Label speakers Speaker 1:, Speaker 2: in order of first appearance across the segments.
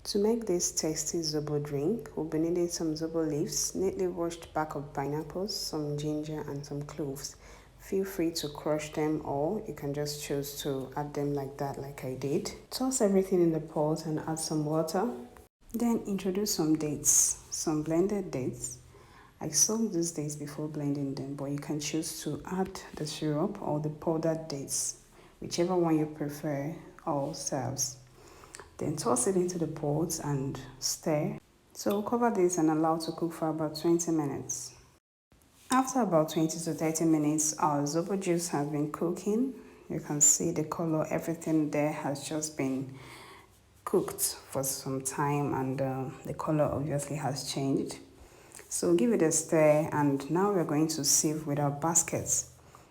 Speaker 1: To make this tasty Zobo drink, we'll be needing some Zobo leaves, neatly washed back of pineapples, some ginger and some cloves. Feel free to crush them or you can just choose to add them like that like I did. Toss everything in the pot and add some water. Then introduce some dates, some blended dates. I soaked these dates before blending them, but you can choose to add the syrup or the powdered dates, whichever one you prefer, all serves. Then toss it into the pot and stir. So cover this and allow to cook for about 20 minutes. After about 20 to 30 minutes, our Zobo juice has been cooking. You can see the color, everything there has just been cooked for some time and the color obviously has changed. So give it a stir and now we're going to sieve with our baskets.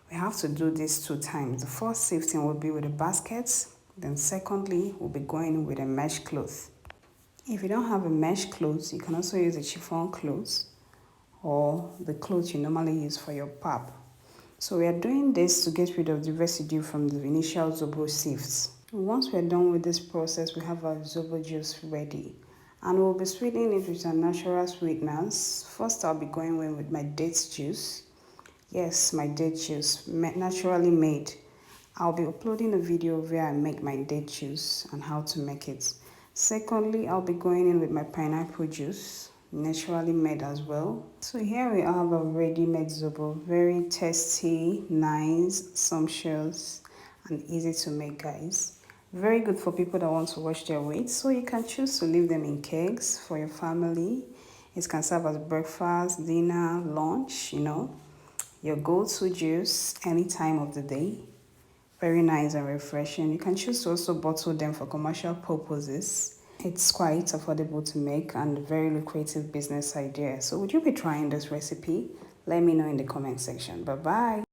Speaker 1: We have to do this 2 times. The first sifting will be with the baskets. Then secondly, we'll be going with a mesh cloth. If you don't have a mesh cloth, you can also use a chiffon cloth or the cloth you normally use for your pap. So we are doing this to get rid of the residue from the initial Zobo sifts. Once we're done with this process, we have our Zobo juice ready. And we'll be sweetening it with our natural sweeteners. First, I'll be going in with my date juice. Yes, my date juice, naturally made. I'll be uploading a video where I make my date juice and how to make it. Secondly, I'll be going in with my pineapple juice, naturally made as well. So here we have a ready-made Zobo, very tasty, nice, sumptuous, and easy to make, guys. Very good for people that want to watch their weight. So you can choose to leave them in kegs for your family. It can serve as breakfast, dinner, lunch, your go-to juice any time of the day. Very nice and refreshing. You can choose to also bottle them for commercial purposes. It's quite affordable to make and a very lucrative business idea. So would you be trying this recipe? Let me know in the comment section. Bye bye.